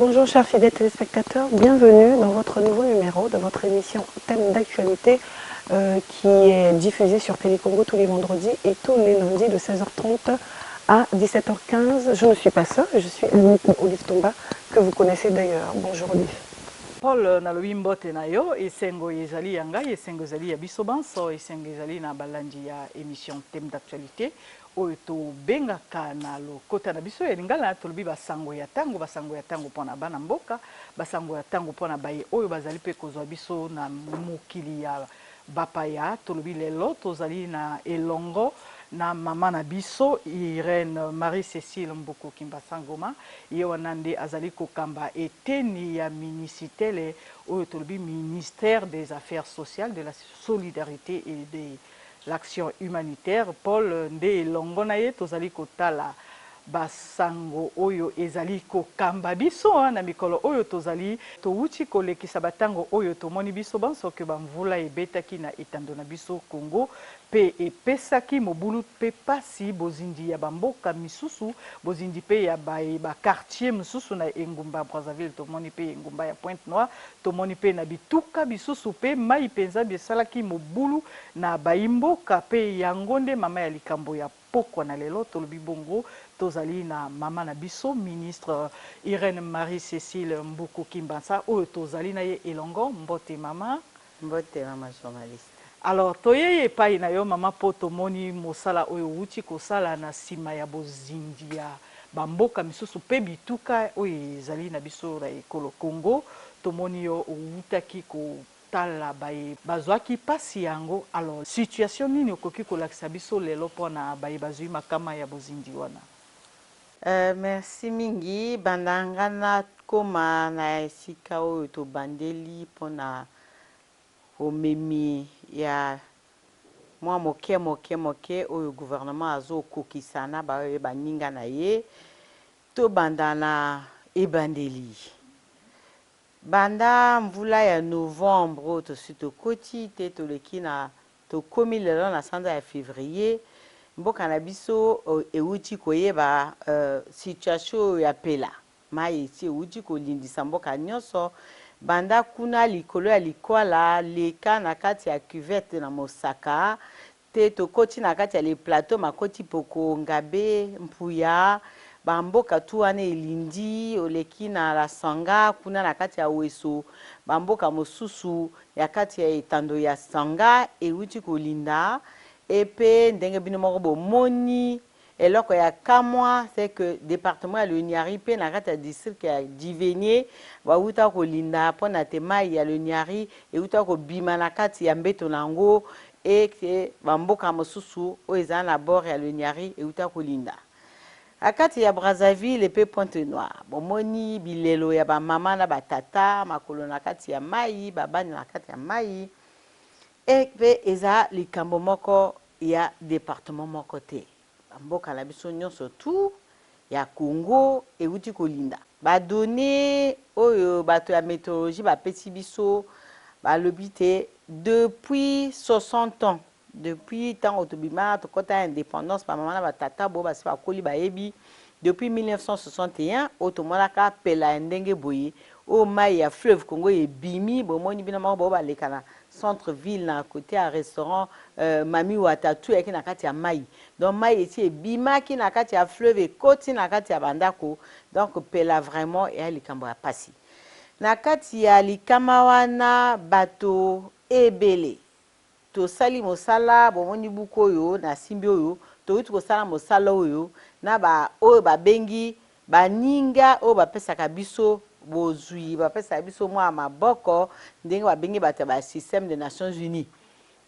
Bonjour chers fidèles téléspectateurs, bienvenue dans votre nouveau numéro de votre émission Thème d'actualité qui est diffusée sur Télécongo tous les vendredis et tous les lundis de 16h30 à 17h15. Je ne suis pas seule, je suis avec Olive Tomba que vous connaissez d'ailleurs. Bonjour Olive. Paul nalobi mbote na yo esengo ezali ya ngai esengo ezali ya biso banso esengo ezali na balandi ya émission Thème d'actualité oyo tobengaka na lokota na biso ya lingala tolobi basango ya ntango mpona bana mboka basango ya ntango mpona baye oyo bazali mpe kozwa biso na mokili ya bapaya tolobi lelo tozali na elongo na mama na biso Irène Marie-Cécile Mboko Kimbasangoma ye wana nde azali kokamba eteni ya ministère oyo tolobi ministère des affaires sociales, de la solidarité et de l'action humanitaire. Paul nde elongo na ye tozali kotala basango oyo ezali kokamba biso na mikolo oyo tozali touti kolekisa batango oyo tomoni biso bansoki bamvula ebetaki na etando na biso Congo pe epesaki mobulu pe pasi bozindi ya bamboka misusu bozindi pe ya quartier misusu na engumba Brazzaville tomoni pe engumba ya Pointe Noire tomoni pe na bituka bisusu pe mai penza bisalaki mobulu na baimboka pe yango nde mama ya likambo ya pokwa na lelo tolobi bongo tozali na mama na biso ministre Irène Marie-Cécile Mboko Kimbansa oyo tozali na ye elongo mbote mama journaliste. Alors toyeye epai na yo mama po tomoni mosala oyo wuti kosala na nsima ya bozindi ya bamboka misusu pe bituka oyo ezali na biso na ekolo Congo tomoni yo owutaki kotala baye bazwaki pasi yango. Alors situation nini okoki kolakisa biso lelo mpona baye bazwi makama ya bozindi wana? Merci mingi bandanga na koma na esika oyo tobandeli mpona omemi ya mwa moke oyo gouvernement azokokisa na baoyo baninga na ye tobanda na ebandeli banda mvula ya novembre oyo tosi tokoti te toleki na tokomi lelo na sanza ya février mboka na biso euti koyeba situation ya pela mai eti euti kolindisa mboka nyonso banda kuna likolo ya likwala leka na kati ya cuvette na mosaka te tokoti na kati ya le plateau makoti poko ngabe mpuya bamboka tu wana elindi oleki na la sanga kuna na kati ya weso bamboka mosusu ya kati ya etando ya sanga euti kolinda epe ndenge bino moko bomoni eloko ya kamwa c'est que département ya Loniari pe na kati ya district ya Divenier bauta kolinda mpona te mai ya Loniari euta kobima na kati ya mbeto nango eke bamboka mosusu oyo eza na bord ya Loniari euta kolinda akati ya Brazzaville pe Pointe Noire bomoni bilelo ya bamama na batata makolo na kati ya mai babani na kati ya mai epe eza likambo moko ya département moko te mboka na biso nyonso tu ya Congo euti kolinda badone oyo bato ya météorologie bapesi biso balobi te depuis 60 ans depuis ntango tobima tokota indépendance bamama na batata bo basi bakoli bayebi depuis 1961 oyo tomonaka pela ya ndenge boye oyo mai ya fleuve Congo ebimi bomoni bino moko bao baleka na centre ville na côté à restaurant Mami Watatu yaki na kati ya mai donc mai eti ebimaki na kati ya fleuve ekoti na kati ya bandako donc pela vraiment ya likambo ya pasi na kati ya likama wana bato ebele tosali mosala bomoni buku oyo na simbi oyo touti kosala mosala oyo na ba oyo babengi baninga oyo bapesaka biso bozwi bapesaka biso mwa maboko ndenge babengi bato ba système des Nations Unies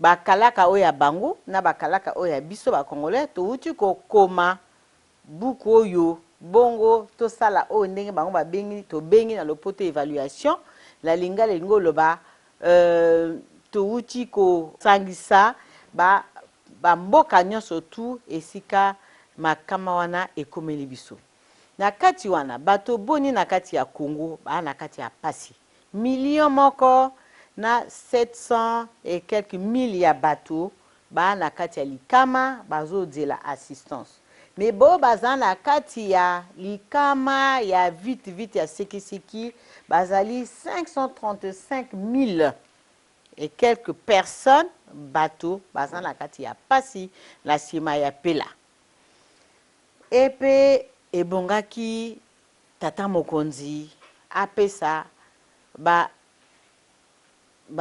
bakalaka oyo ya bango na bakalaka oyo ya biso bakongolais touti kokoma buku oyo bongo tosala oyo ndenge bango babengi tobengi na lopoto évaluation la lingala lingo loba touti kosangisa bamboka nyonso tu esika makama wana ekomeli biso na kati wana bato boni na kati ya Congo ba na kati ya pasi million moko na 700 et quelques mille ya bato ba na kati ya likama bazozela assistance Mais bon, bazana kati ya likama, ya vite vite ya seki bazali 535 000 et quelques personnes bateau bazana kati ya pasi la sima ya pela. Epe ebongaki tata mokonzi apesa ba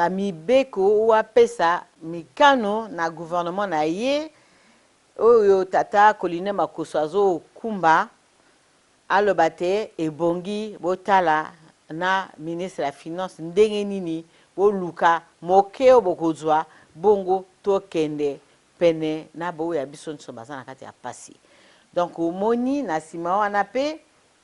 mibeko ou apesa mikano na gouvernement na ye oyo tata Koline Makoso azo kumba aloba te ebongi botala na ministre la finance ndenge nini boluka moke oyo bokozwa bongo tokende pene na boyo ya biso nyonso baza na kati ya pasi. Donc omoni na nsima wana mpe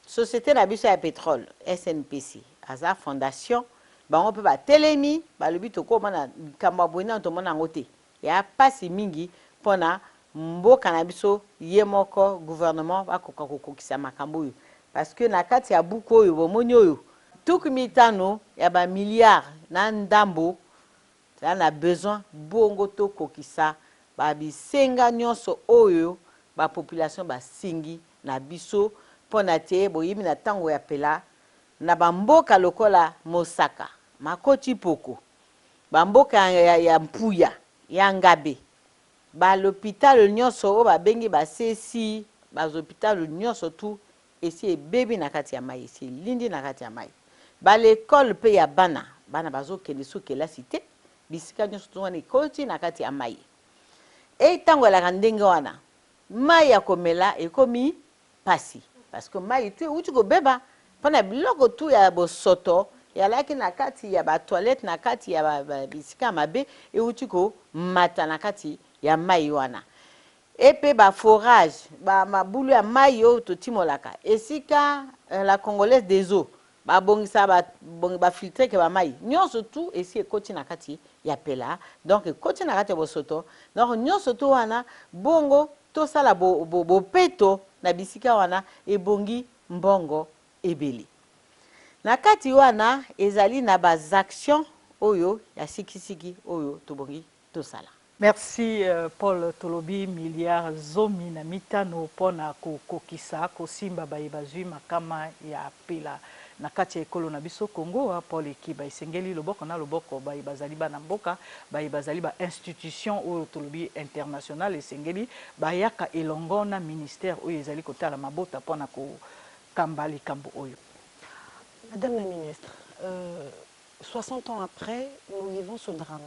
société na biso ya pétrole SNPC aza fondation bango mpe batelemi balobi tokomona likambo ya boye nano tomona yango te ya pasi mingi mpona mboka na biso ye moko gouvernement bakoka kokokisa makambo oyo parce que na kati ya buku oyo bomoni oyo tuku mitano ya bamilliard na ndambo na besoin bongo tokokisa babisenga nyonso oyo bapopulation basingi na biso mpona te boyebi na ntango ya pela na bamboka lokola Mosaka Makoti Poko bamboka ya Mpuya ya Ngabe ba l'hôpital nyonso oyo babengi basesi bazhôpital nyonso tu esi ebebi na kati ya mai esi elindi na kati ya mai ba l'école mpe ya bana bazokende sokelasi te bisika nyonso tu wana ekoti na kati ya mai ntango elaka ndenge wana mai ya komela ekomi pasi parce que mai tu euti kobeba mpona biloko tu ya bosoto yalaki na kati ya batoilette na kati ya bisika mabe euti komata na kati ya mai wana epe ba forage ba mabulu ya mai oyo totimolaka esika la congolaise des eaux babongisa bafiltre ke bamai nyonso tu esi ekoti na kati ya pela donc ekoti na kati ya bosoto donc nyonso tu wana bongo tosala bopeto na bisika wana ebongi mbongo ebele na kati wana ezali na bazaction oyo ya sikisiki oyo tobongi tosala. Merci Paul Tolobi milliard zomi na mitano pona kokokisa kosimba bazui makama ya pela na kati ya ekolo na biso Congo Paul Ekiba esengeli loboko na loboko bazali na mboka bazali ba institution oyo Tolobi international esengeli bayaka elongo na ministère oyo ezali kotala mabota pona ko kambali kambo oyo. Madame la ministre, 60 ans après, nous vivons ce drame.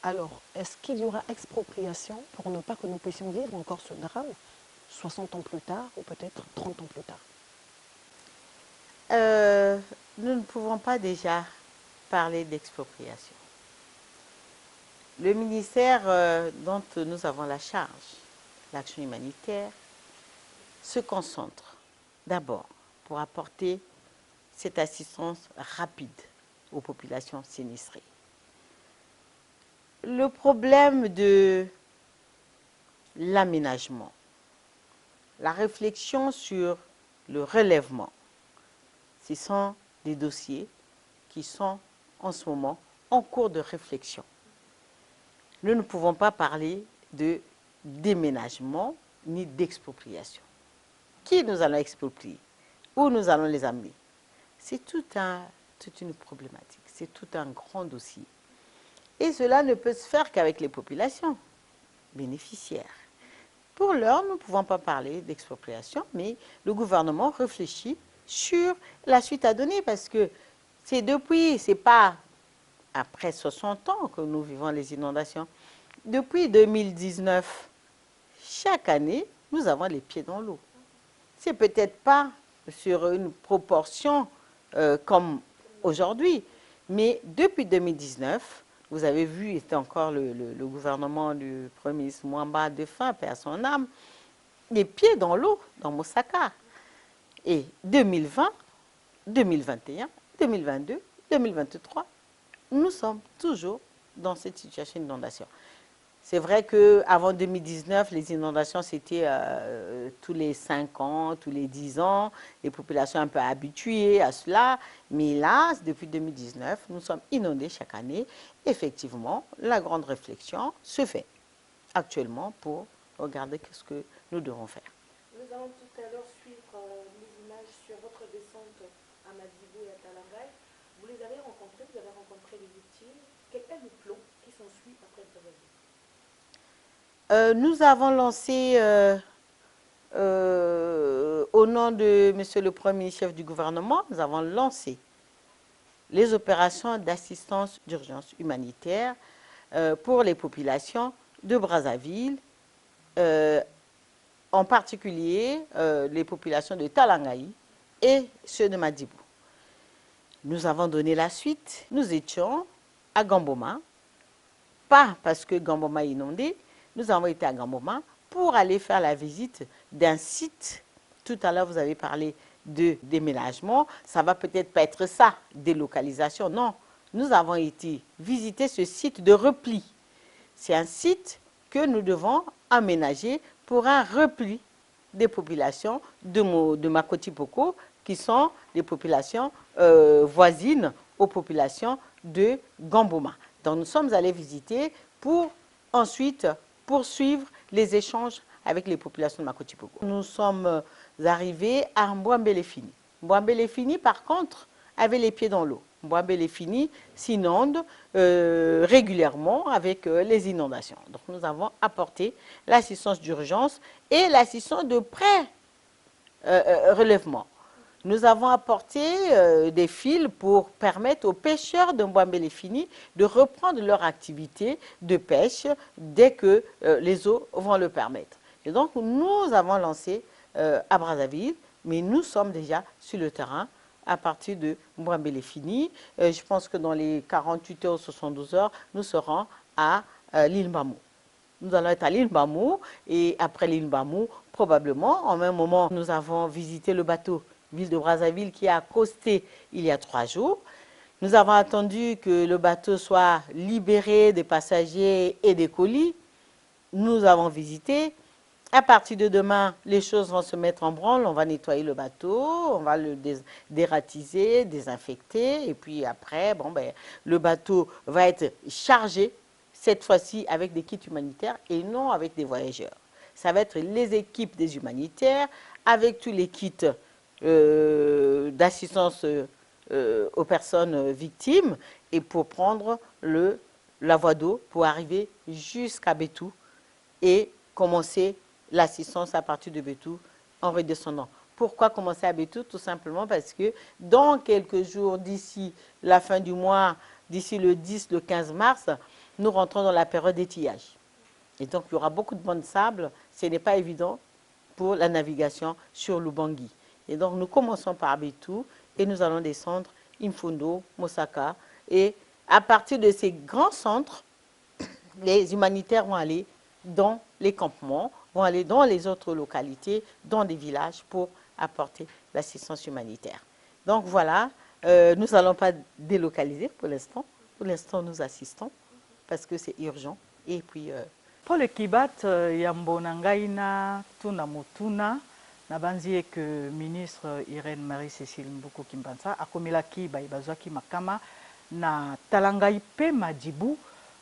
Alors, est-ce qu'il y aura expropriation pour ne pas que nous puissions vivre encore ce drame 60 ans plus tard ou peut-être 30 ans plus tard? Nous ne pouvons pas déjà parler d'expropriation. Le ministère dont nous avons la charge, l'action humanitaire, se concentre d'abord pour apporter cette assistance rapide aux populations sinistrées. Le problème de l'aménagement, la réflexion sur le relèvement, ce sont des dossiers qui sont en ce moment en cours de réflexion. Nous ne pouvons pas parler de déménagement ni d'expropriation. Qui nous allons exproprier? Où nous allons les amener? C'est toute une problématique, c'est tout un grand dossier. Et cela ne peut se faire qu'avec les populations bénéficiaires. Pour l'heure, nous ne pouvons pas parler d'expropriation, mais le gouvernement réfléchit sur la suite à donner parce que c'est depuis, c'est pas après 60 ans que nous vivons les inondations. Depuis 2019, chaque année, nous avons les pieds dans l'eau. C'est peut-être pas sur une proportion comme aujourd'hui, mais depuis 2019, vous avez vu, c'était encore le gouvernement du Premier ministre Mwamba de fin, paix à son âme, les pieds dans l'eau, dans Mosaka. Et 2020, 2021, 2022, 2023, nous sommes toujours dans cette situation d'inondation. C'est vrai qu'avant 2019, les inondations, c'était tous les 5 ans, tous les 10 ans, les populations un peu habituées à cela. Mais là, depuis 2019, nous sommes inondés chaque année. Effectivement, la grande réflexion se fait actuellement pour regarder ce que nous devons faire. Nous allons tout à l'heure suivre les images sur votre descente à Madibou et à Talangay. Vous les avez rencontrés, vous avez rencontré les victimes. Quel est le plan qui s'ensuit après le Nous avons lancé, au nom de Monsieur le Premier chef du gouvernement, nous avons lancé les opérations d'assistance d'urgence humanitaire pour les populations de Brazzaville, en particulier les populations de Talangay et ceux de Madibou. Nous avons donné la suite. Nous étions à Gamboma, pas parce que Gamboma est inondé, nous avons été à Gamboma pour aller faire la visite d'un site. Tout à l'heure, vous avez parlé de déménagement. Ça va peut-être pas être ça, délocalisation. Non, nous avons été visiter ce site de repli. C'est un site que nous devons aménager pour un repli des populations de Makoti Poko, qui sont des populations voisines aux populations de Gamboma. Donc nous sommes allés visiter pour ensuite poursuivre les échanges avec les populations de Makoti Poko. Nous sommes arrivés à Mbouambélé-Fini. Mbouambélé-Fini, par contre, avait les pieds dans l'eau. Mbouambélé-Fini s'inonde régulièrement avec les inondations. Donc nous avons apporté l'assistance d'urgence et l'assistance de pré-relèvement. Nous avons apporté des fils pour permettre aux pêcheurs de Mbouambélé-Fini de reprendre leur activité de pêche dès que les eaux vont le permettre. Et donc nous avons lancé à Brazzaville, mais nous sommes déjà sur le terrain à partir de Mbouambélé-Fini. Je pense que dans les 48 heures ou 72 heures, nous serons à l'île Mbamou. Nous allons être à l'île Mbamou et après l'île Mbamou, probablement, en même moment, nous avons visité le bateau ville de Brazzaville qui a accosté il y a 3 jours. Nous avons attendu que le bateau soit libéré des passagers et des colis. Nous avons visité. À partir de demain, les choses vont se mettre en branle. On va nettoyer le bateau, on va le dératiser, désinfecter. Et puis après, bon, ben, le bateau va être chargé, cette fois-ci avec des kits humanitaires et non avec des voyageurs. Ça va être les équipes des humanitaires avec tous les kits d'assistance aux personnes victimes et pour prendre la voie d'eau pour arriver jusqu'à Bétou et commencer l'assistance à partir de Bétou en redescendant. Pourquoi commencer à Bétou? Tout simplement parce que dans quelques jours, d'ici la fin du mois, d'ici le 10, le 15 mars, nous rentrons dans la période d'étillage. Et donc, il y aura beaucoup de bancs de sable. Ce n'est pas évident pour la navigation sur l'Ubangui. Et donc, nous commençons par Bétou et nous allons descendre Imfundo, Mosaka. Et à partir de ces grands centres, les humanitaires vont aller dans les campements, vont aller dans les autres localités, dans des villages pour apporter l'assistance humanitaire. Donc voilà, nous n'allons pas délocaliser pour l'instant. Pour l'instant, nous assistons parce que c'est urgent. Et puis... Pour le Kibat, Yambonangaina, Tuna Motuna, Nabanzi que ministre Irène Marie-Cécile Mboukou Kimbansa, Akomilaki Baibazwaki Makama, na Talangay pe Madibou,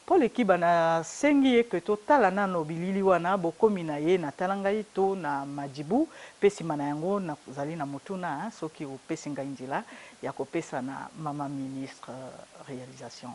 pour le Kiba na sengi que total na nobilili wana bokomi na ye na Talangay to na Madibou, pesi manayango na zali na Motuna, soki o pesi ngainjila, ya ko pesa na mama ministre réalisation.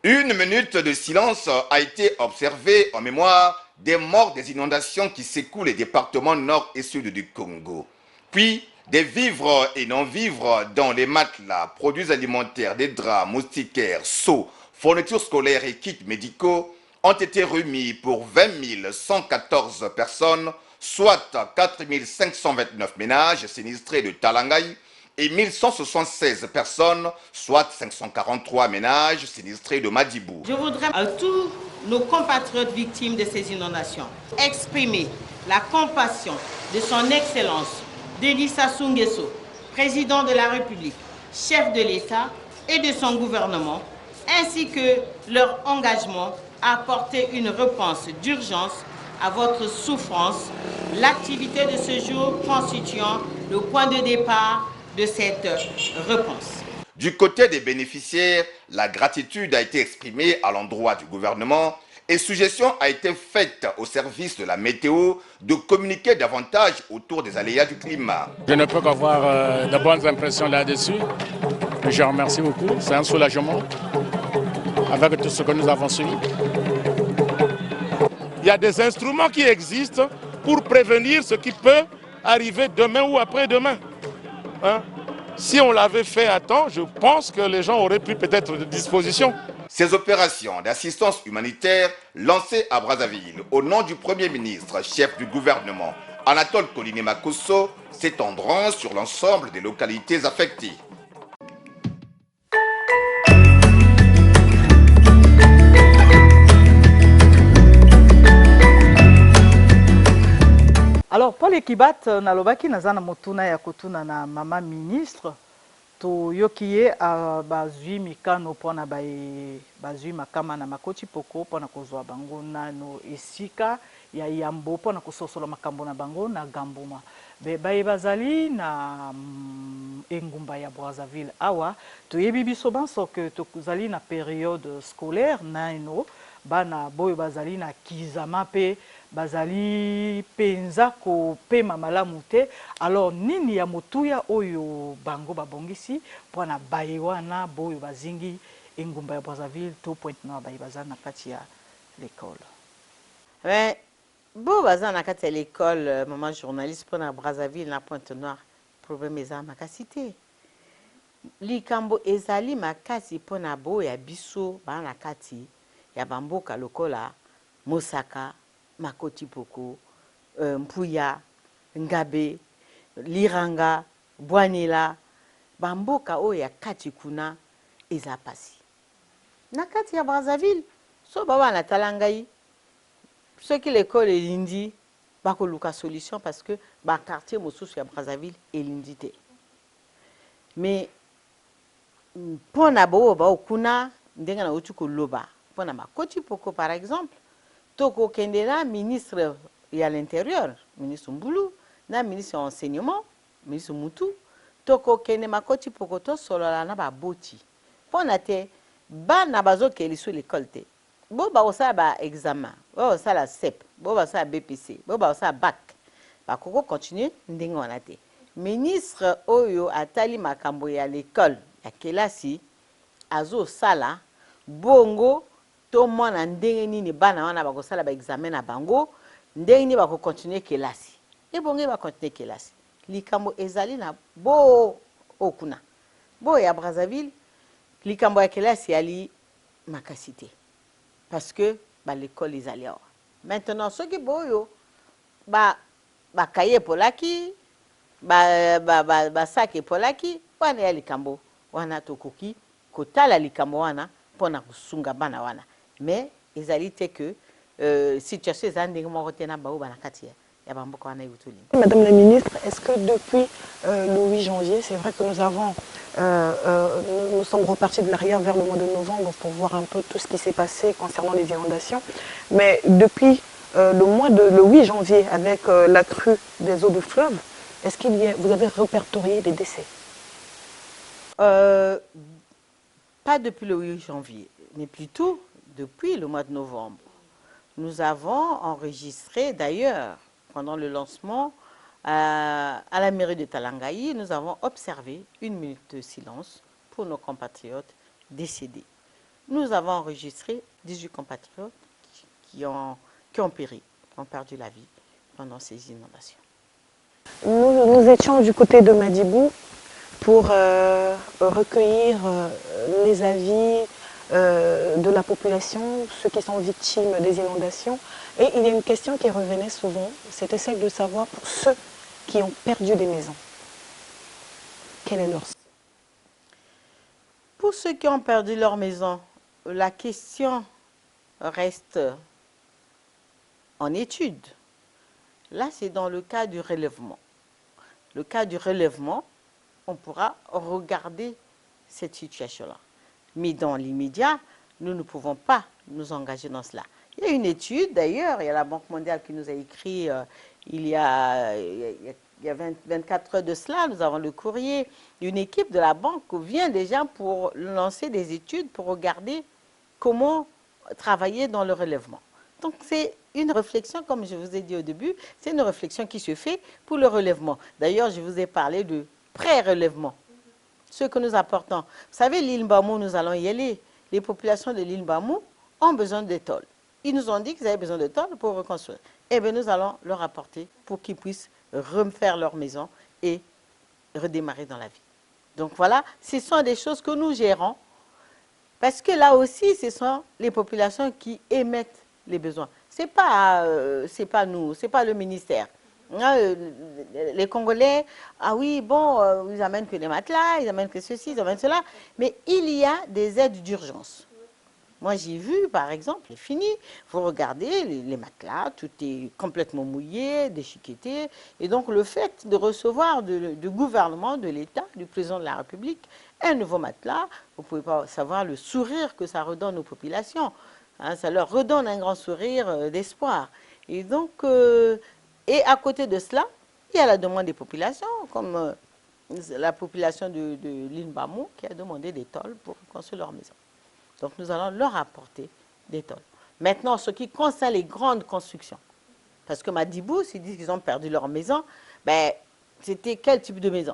Une minute de silence a été observée en mémoire des morts des inondations qui secouent les départements nord et sud du Congo. Puis, des vivres et non-vivres dans les matelas, produits alimentaires, des draps, moustiquaires, seaux, fournitures scolaires et kits médicaux ont été remis pour 20 114 personnes, soit 4 529 ménages sinistrés de Talangay, et 1176 personnes, soit 543 ménages sinistrés de Madibou. Je voudrais à tous nos compatriotes victimes de ces inondations exprimer la compassion de son Excellence Denis Sassou Nguesso, président de la République, chef de l'État et de son gouvernement, ainsi que leur engagement à apporter une réponse d'urgence à votre souffrance, l'activité de ce jour constituant le point de départ de cette réponse. Du côté des bénéficiaires, la gratitude a été exprimée à l'endroit du gouvernement et suggestion a été faite au service de la météo de communiquer davantage autour des aléas du climat. Je ne peux qu'avoir de bonnes impressions là-dessus. Je remercie beaucoup. C'est un soulagement avec tout ce que nous avons suivi. Il y a des instruments qui existent pour prévenir ce qui peut arriver demain ou après-demain. Hein? Si on l'avait fait à temps, je pense que les gens auraient pu peut-être de disposition. Ces opérations d'assistance humanitaire lancées à Brazzaville au nom du Premier ministre, chef du gouvernement, Anatole Koliné Makosso, s'étendront sur l'ensemble des localités affectées. Alors, Paul Ekibat, nalobaki nazana motuna ya kotuna na mama ministre, to yokie a bazui mikano pona bazui makama na makoti poko pona kozwa bango nano esika ya yambo pona kososola makambo na bango na gambuma. Baye bazali na engumba ya Brazzaville awa, to yebi biso banso ke to kozali na période scolaire naino, bana boyo bazali na kizama pe bazali penza ko pema malamu te. Alors nini ya motuya oyo bango babongisi pona baye wana boyo bazingi engumba ya Brazzaville to point na baye bazana kati ya l'école. Ouais. Bo baza na kati ya l'école maman journaliste pona Brazzaville na Pointe-Noire problème eza makasité. Likambo ezali makasi pona bo ya biso ba na kati ya bamboka lokola Mosaka, Makoti Poko, Mpuya, Ngabe, Liranga, Bwanila, bamboka o ya kati kuna eza pasi. Na kati ya Brazzaville, so baba na talangai, ceux qui l'école est lindi, bako luka solution parce que ba quartier mosusu ya Brazzaville est lindité. Mais pona bo ba okuna ndenga na utuko loba. Pona Makoti Poko par exemple, toko kendela ministre ya l'intérieur, ministre Mbulu, na ministre enseignement, ministre Moutou, toko kende Makoti Poko to solola na ba boti. Pona te ba na bazo ke lisu l'école te. Bo ba osa ba examen, bo osa la CEP, bo ba osa BPC, bo ba osa bac. Ba koko continue ndenga wana te. Ministre oyo atali makambo ya l'école ya kelasi azo sala bongo to mwana ndenge nini bana wana bakosala ba examen na bango ndenge nini bako continuer kelasi. E bonge ba continuer kelasi. Likambo ezali na bo okuna. Bo ya Brazzaville likambo ya kelasi ali makasité. Parce que bah, l'école est allée. Maintenant, ceux qui boyo, bah kaye polaki, bah sac polaki, wana ya likambo, wana tokoki, kotala likambo wana, pona kusunga bana wana. Mais ils allaient que situation est anding morotena bao banakatia. Madame la ministre, est-ce que depuis le 8 janvier, c'est vrai que nous sommes repartis de l'arrière vers le mois de novembre pour voir un peu tout ce qui s'est passé concernant les inondations, mais depuis le 8 janvier, avec la crue des eaux du fleuve, est-ce vous avez répertorié des décès? Pas depuis le 8 janvier, mais plutôt depuis le mois de novembre. Nous avons enregistré d'ailleurs, pendant le lancement, à la mairie de Talangaï, nous avons observé une minute de silence pour nos compatriotes décédés. Nous avons enregistré 18 compatriotes qui ont péri, qui ont perdu la vie pendant ces inondations. Nous étions du côté de Madibou pour recueillir les avis de la population, ceux qui sont victimes des inondations. Et il y a une question qui revenait souvent, c'était celle de savoir pour ceux qui ont perdu des maisons, quelle est leur... Pour ceux qui ont perdu leur maison, la question reste en étude. Là, c'est dans le cas du relèvement. Le cas du relèvement, on pourra regarder cette situation-là. Mais dans l'immédiat, nous ne pouvons pas nous engager dans cela. Il y a une étude, d'ailleurs, il y a la Banque mondiale qui nous a écrit il y a il y a 24 heures de cela, nous avons le courrier. Une équipe de la banque vient déjà pour lancer des études, pour regarder comment travailler dans le relèvement. Donc, c'est une réflexion, comme je vous ai dit au début, c'est une réflexion qui se fait pour le relèvement. D'ailleurs, je vous ai parlé de pré-relèvement, ce que nous apportons. Vous savez, l'île Mbamou, nous allons y aller. Les populations de l'île Mbamou ont besoin de tôles. Ils nous ont dit qu'ils avaient besoin de tôles pour reconstruire. Eh bien, nous allons leur apporter pour qu'ils puissent refaire leur maison et redémarrer dans la vie. Donc voilà, ce sont des choses que nous gérons, parce que là aussi, ce sont les populations qui émettent les besoins. Ce n'est pas nous, ce n'est pas le ministère. Les Congolais, ah oui, bon, ils amènent que les matelas, ils amènent que ceci, ils amènent cela, mais il y a des aides d'urgence. Moi, j'ai vu, par exemple, c'est fini, vous regardez les matelas, tout est complètement mouillé, déchiqueté. Et donc, le fait de recevoir du gouvernement, de l'État, du président de la République, un nouveau matelas, vous ne pouvez pas savoir le sourire que ça redonne aux populations. Hein, ça leur redonne un grand sourire d'espoir. Et donc, et à côté de cela, il y a la demande des populations, comme la population de l'île Mbamou qui a demandé des tôles pour construire leur maison. Donc, nous allons leur apporter des tôles. Maintenant, ce qui concerne les grandes constructions, parce que Madibou, s'ils disent qu'ils ont perdu leur maison, ben, c'était quel type de maison?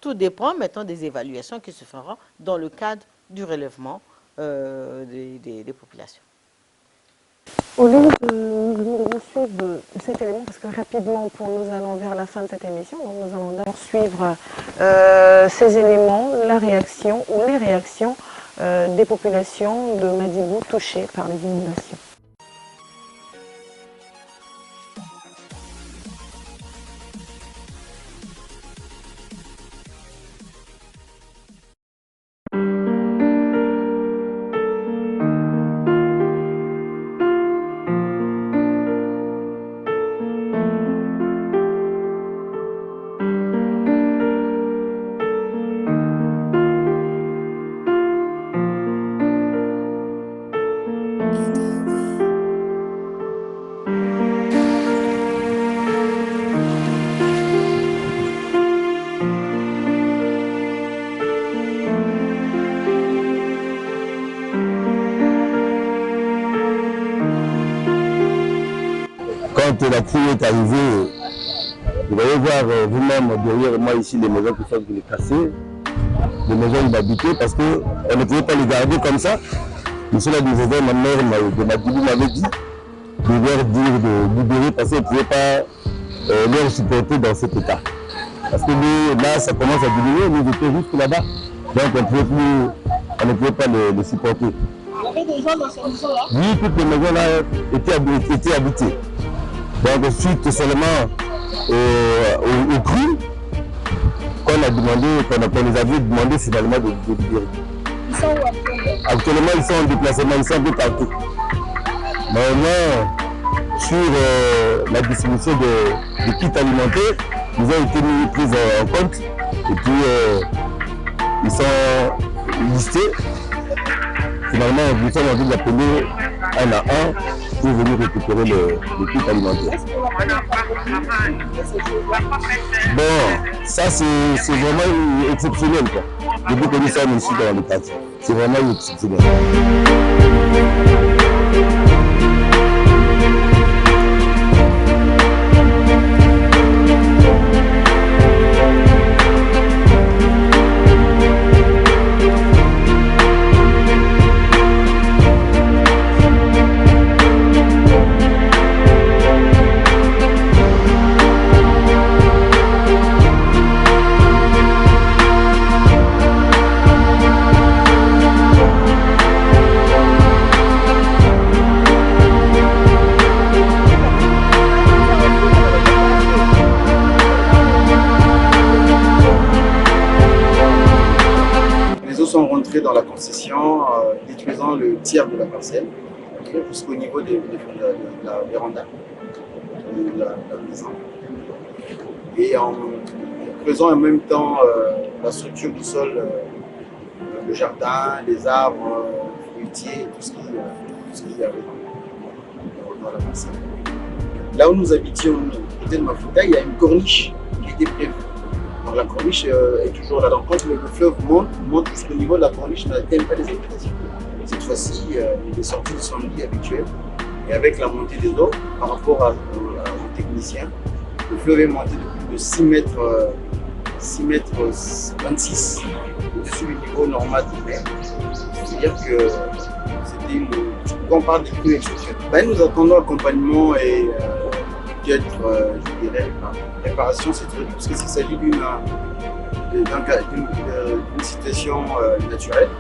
Tout dépend maintenant des évaluations qui se feront dans le cadre du relèvement des populations. Au lieu de suivre cet élément, parce que rapidement, nous allons vers la fin de cette émission, donc nous allons d'abord suivre ces éléments, la réaction ou les réactions des populations de Madibou touchées par les inondations. Quand la pluie est arrivée, vous allez voir vous-même derrière moi ici les maisons qui sont cassées, les maisons inhabitées parce qu'on ne pouvait pas les garder comme ça. Monsieur la présidente, ma mère de Madibou m'avait dit de leur dire de libérer parce qu'on ne pouvait pas leur supporter dans cet état. Parce que nous, là, ça commence à diminuer, nous étions juste là-bas. Donc on ne pouvait pas les supporter. Il y avait des gens dans ces maisons-là? Oui, toutes les maisons-là étaient habitées. Donc suite seulement au cru qu'on a demandé, qu'on les avait demandé finalement de libérer. Ils sont où actuellement? Actuellement, ils sont en déplacement, ils sont un peu partout. Maintenant, sur la distribution de kits alimentaires, ils ont été mis pris en compte et puis ils sont listés. Finalement, nous sommes en train d'appeler un à un pour venir récupérer les kits alimentaires. Bon, ça c'est vraiment exceptionnel, quoi. Depuis que nous sommes ici dans le quartier, c'est vraiment exceptionnel. Sont rentrés dans la concession, détruisant le tiers de la parcelle, jusqu'au niveau de la véranda de la maison. Et en creusant en même temps la structure du sol, le jardin, les arbres, fruitiers, tout ce qu'il y avait dans la parcelle. Là où nous habitions, côté de Mafuta, il y a une corniche était prévu. Donc la corniche est toujours là. Donc quand le fleuve monte jusqu'au niveau de la corniche, on n'atteint pas les habitations. Cette fois-ci, il est sorti de son lit habituel. Et avec la montée des eaux, par rapport aux techniciens, le fleuve est monté de plus de 6 mètres, 26 au-dessus du niveau normal de mer. C'est-à-dire que c'était une... Quand on parle de crues exceptionnelles, ben, nous attendons accompagnement et peut-être, je dirais, réparation, c'est très parce que s'il s'agit d'une situation naturelle.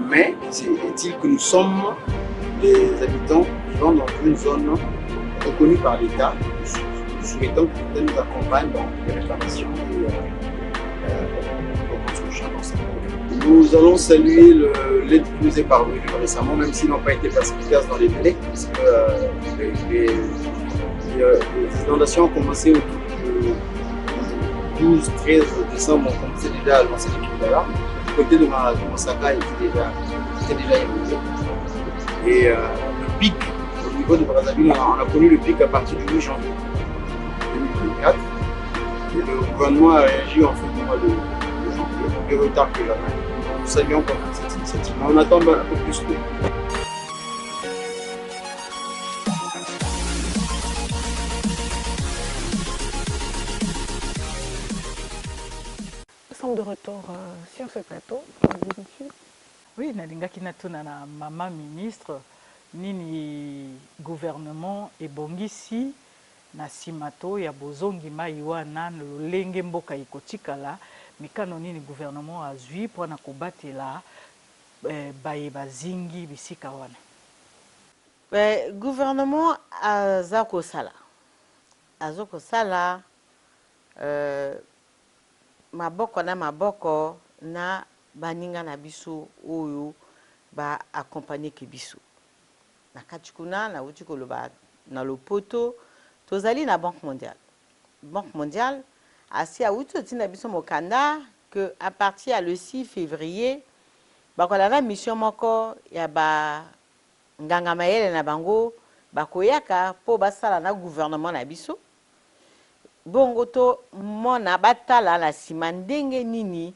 Mais est-il que nous sommes des habitants vivant dans une zone reconnue par l'État, nous souhaitons que l'État nous accompagne dans les réparations et reconstruction dans cette zone. Nous allons saluer l'aide qui nous est parvenue récemment, même s'ils n'ont pas été efficaces dans les délais, parce que les inondations ont commencé autour du 12-13 décembre, on commençait déjà à lancer l'équipe là. Du côté de Mosaka était déjà évolué. Et le pic au niveau de Brazzaville, on a connu le pic à partir du 8 janvier 2024. Et le gouvernement a réagi en fait du mois de janvier, plus retard que jamais. Nous saluons quand même cette initiative. Mais on attend un peu plus d'eau. Nous sommes de retour sur ce plateau. Oui, nalingaki natuna na mama ministre nini gouvernement ebongisi na simato ya bozongi mai wana lolenge mboka ikotikala mikano nini gouvernement azwi mpona kobatela bayeba zingi bisika wana. Gouvernement aza kosala maboko na baninga na biso oyo ba accompagner ke biso na kati kuna na uti koloba na lopoto tozali na Banque mondiale asi a uti tina biso mokanda que à partir à le 6 février bakola na mission moko ya ba nganga mayele na bango bakoyaka po basala na gouvernement na biso bongo to mona batala na sima ndenge nini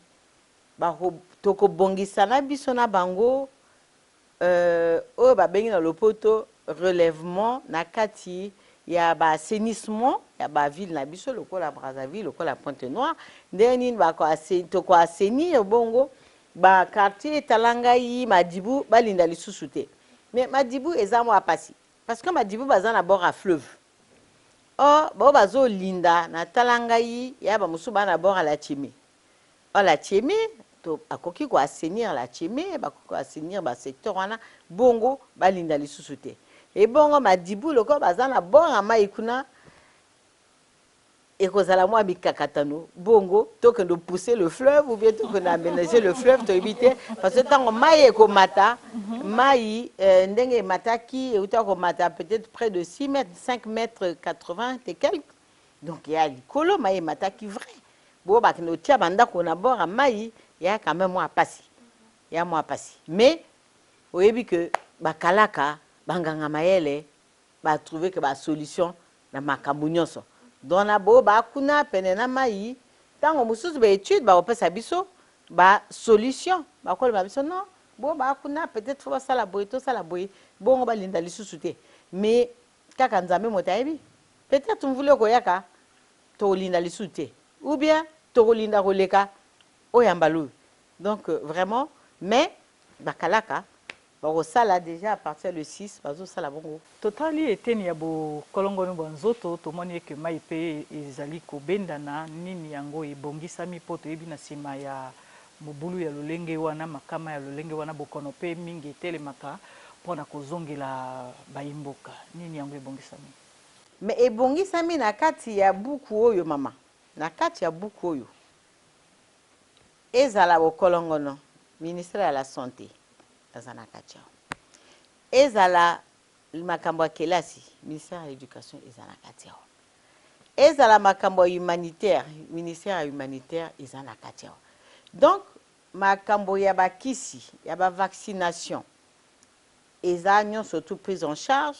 toko bongisa na biso na bango oyo babengi na lopoto relèvement na kati ya ba assainissement ya ba ville na biso lokola Brazzaville lokola Pointe-Noire ndenge nini toko assainir bongo ba quartier Talangai Madibu balinda lisusu te mais Madibu eza mwa pasi parce que Madibu baza na bord à fleuve bazo linda na Talangai ya ba musu ba na bord à la Tchimé. La Tchimé to akoki ko assainir la Tchimé ko assainir ba secteur wana bongo balinda lisusu te et bongo Madibu loko baza na bord à maikuna et kozala mwa bikakatano bongo to que de pousser le fleuve ou bien to que d'aménager le fleuve to éviter parce que tant mai ko mata mai ndenge mataki et uta ko mata peut-être près de 6 mètres 5 mètres 80 et quelques donc il y a likolo mai mataki vrai bo ba kino tia banda ko na bord à mai il y a quand même moi passi il y a moi passi mais oyebi que bakalaka banganga mayele ba trouver que ba solution na makambo nyonso donc na bo ba kuna pene na mai tango mususu ba étude ba opesa biso ba solution ba ko ba biso non bo ba kuna peut-être faut sala boy to sala boy bongo ba linda lisusu te mais kaka nzambe motayebi peut-être on voulait ko yaka to linda lisusu te ou bien to linda koleka oyambalo donc vraiment mais bakalaka ça déjà à partir du 6 ça bongo totali eteni ya bo kolongono bonzoto to moni que mai pe ezali ko bendana nini yango ebongisami poto ebi na sima ya mobulu ya lolenge wana makama ya lolenge wana bokono pe mingi telemaka pona kozongela bayimboka nini yango ebongisami mais ebongisami na kati ya buku oyo mama na kati ya buku oyo ezala bo kolongono ministère de la santé azana katia ezala makambo ya kelasi ministère de l'éducation ezana katia ezala makambo humanitaire ministère humanitaire ezana katia donc makambo ya bakisi ya ba vaccination ezanyo surtout prise en charge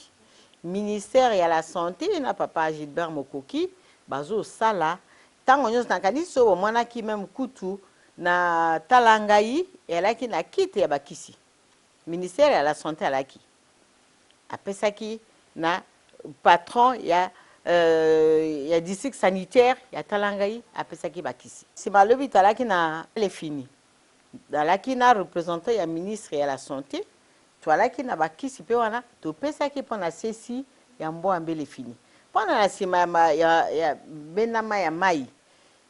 ministère ya la santé na papa Gilbert Mokoki bazo sala Tango nyos na kanisa o mwana ki même kutu na talangai elaki na kiti ya bakisi. Ministère ya la santé alaki. Apesaki na patron ya district sanitaire ya talangai apesaki bakisi. Si malobi talaki na le fini. Dalaki na représentant ya ministre ya la santé, toalaki na bakisi pe wana to pesaki pona sesi ya mbo ambele fini. Pona na sima ya benama ya mai,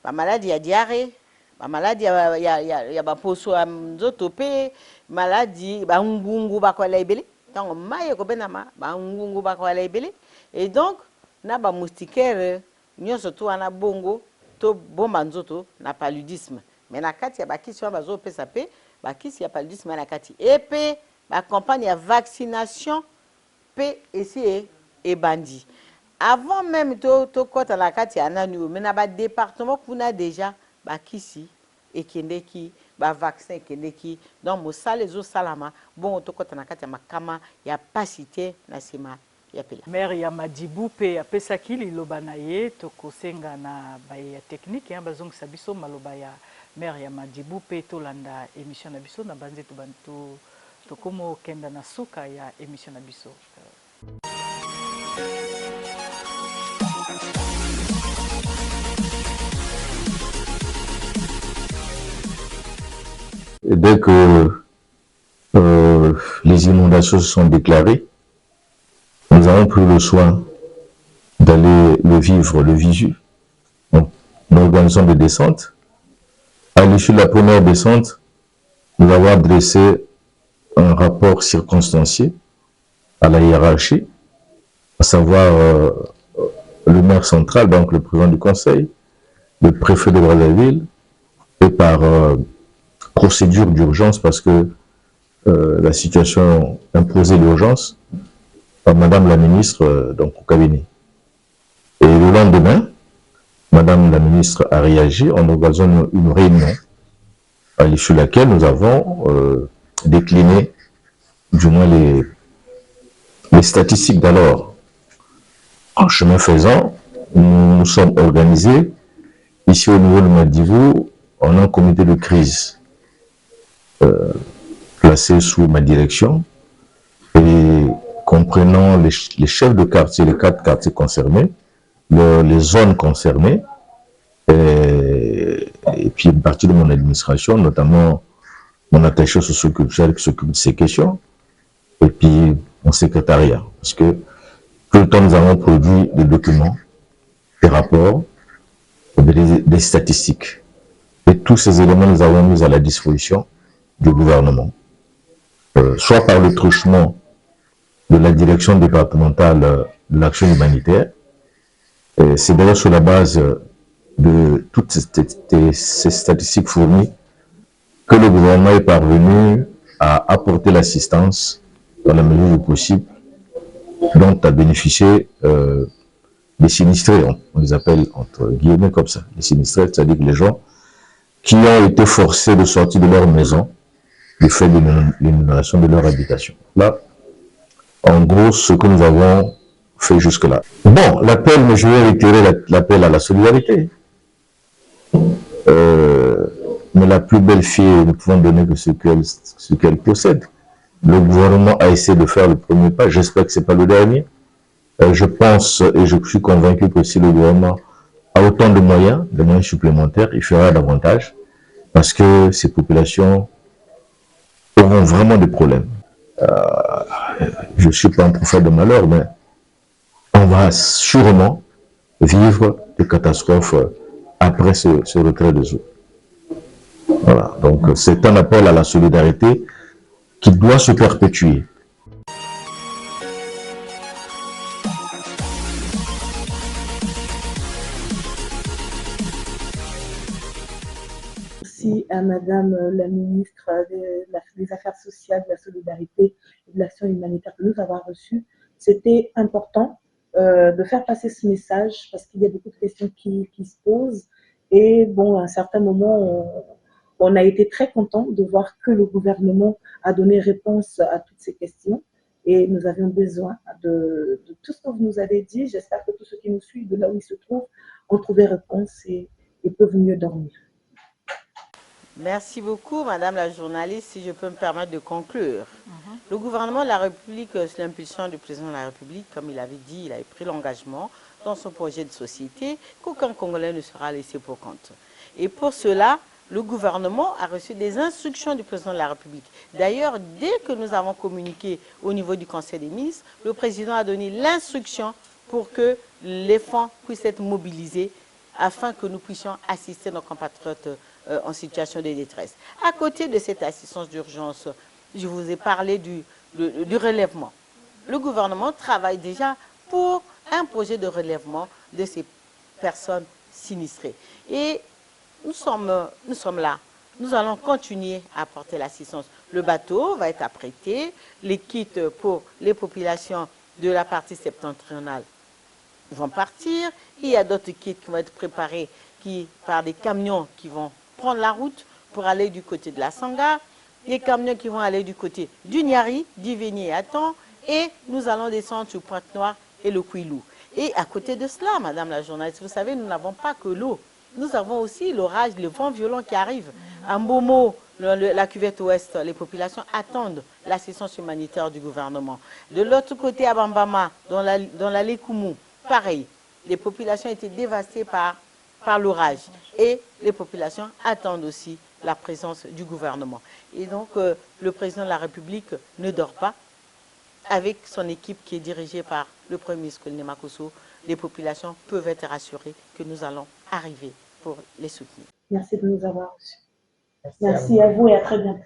ba maladie ya diarrhée, ba maladie ya baposo ya nzoto pe maladie ba ngungu ba kwa ebele. Donc mai ko benama ba ngungu ba kwa ebele. Et donc na ba moustiquaire nyonso to wana bongo to bomba nzoto na paludisme. Mais na kati ya bakisi wana bazo pesa pe bakisi ya paludisme na kati. Et pe ba campagne ya vaccination pe essayer et bandi. Avant même to kota la kati ya nanu mais na ba département kuna déjà bakisi et kendeki ba vaccin kendeki donc mo sale zo salama bon to kota na kati ya makama ya pasité na sima ya pela. Maire ya Madibou pe apesaki liloba na ye tokosenga na ba ya technique ya bazongisa biso maloba ya maire ya Madibou pe tolanda émission na biso na banze to bantu tokomo kenda na suka ya émission na biso. Et dès que les inondations se sont déclarées, nous avons pris le soin d'aller le vivre, le visu. Donc, nous organisons des descentes. À l'issue de la première descente, nous avons dressé un rapport circonstancié à la hiérarchie, à savoir le maire central, donc le président du conseil, le préfet de Brazzaville, et par procédure d'urgence parce que la situation imposait l'urgence par Madame la ministre donc au cabinet. Et le lendemain, Madame la ministre a réagi en organisant une réunion à l'issue de laquelle nous avons décliné du moins les statistiques d'alors. En chemin faisant, nous nous sommes organisés ici au niveau de Madibou en un comité de crise placé sous ma direction et comprenant les chefs de quartier, les 4 quartiers concernés, les zones concernées, et puis une partie de mon administration, notamment mon attaché socioculturel qui s'occupe de ces questions, et puis mon secrétariat. Parce que tout le temps, nous avons produit des documents, des rapports, des statistiques. Et tous ces éléments, nous avons mis à la disposition du gouvernement. Soit par le truchement de la direction départementale de l'action humanitaire. C'est d'ailleurs sur la base de toutes ces statistiques fournies que le gouvernement est parvenu à apporter l'assistance dans la mesure du possible dont a bénéficié les sinistrés. On les appelle entre guillemets comme ça, les sinistrés, c'est-à-dire les gens qui ont été forcés de sortir de leur maison du fait de l'inondation de leur habitation. Là, en gros, ce que nous avons fait jusque-là. Bon, l'appel, mais je vais réitérer l'appel à la solidarité. Mais la plus belle fille, nous pouvons donner que ce qu'elle possède. Le gouvernement a essayé de faire le premier pas. J'espère que ce n'est pas le dernier. Je pense et je suis convaincu que si le gouvernement a autant de moyens supplémentaires, il fera davantage parce que ces populations auront vraiment des problèmes. Je ne suis pas un prophète de malheur, mais on va sûrement vivre des catastrophes après ce retrait des eaux. Voilà, donc c'est un appel à la solidarité qui doit se perpétuer. Merci à Madame la ministre des Affaires sociales, de la solidarité et de l'action humanitaire que nous avons reçue. C'était important de faire passer ce message parce qu'il y a beaucoup de questions qui se posent. Et bon, à un certain moment, on a été très content de voir que le gouvernement a donné réponse à toutes ces questions. Et nous avions besoin de tout ce que vous nous avez dit. J'espère que tous ceux qui nous suivent de là où ils se trouvent ont trouvé réponse. Et et peuvent mieux dormir. Merci beaucoup, Madame la journaliste. Si je peux me permettre de conclure. Le gouvernement de la République, sous l'impulsion du président de la République, comme il avait dit, il avait pris l'engagement dans son projet de société qu'aucun Congolais ne sera laissé pour compte. Et pour cela, le gouvernement a reçu des instructions du président de la République. D'ailleurs, dès que nous avons communiqué au niveau du Conseil des ministres, le président a donné l'instruction pour que les fonds puissent être mobilisés afin que nous puissions assister nos compatriotes en situation de détresse. À côté de cette assistance d'urgence, je vous ai parlé du relèvement. Le gouvernement travaille déjà pour un projet de relèvement de ces personnes sinistrées. Et nous sommes là. Nous allons continuer à apporter l'assistance. Le bateau va être apprêté, les kits pour les populations de la partie septentrionale vont partir. Il y a d'autres kits qui vont être préparés par des camions qui vont prendre la route pour aller du côté de la Sangha, des camions qui vont aller du côté du Niari, d'Iveni et Atan, et nous allons descendre sur Pointe-Noire et le Kouilou. Et à côté de cela, Madame la journaliste, vous savez, nous n'avons pas que l'eau. Nous avons aussi l'orage, le vent violent qui arrive. À Mbomo, la cuvette ouest, les populations attendent l'assistance humanitaire du gouvernement. De l'autre côté, à Bambama, dans la Lekoumou, pareil, les populations étaient dévastées par l'orage. Et les populations attendent aussi la présence du gouvernement. Et donc, le président de la République ne dort pas. Avec son équipe qui est dirigée par le Premier ministre Colonel Makosso, les populations peuvent être rassurées que nous allons arriver pour les soutenir. Merci de nous avoir reçus. Merci à vous et à très bientôt.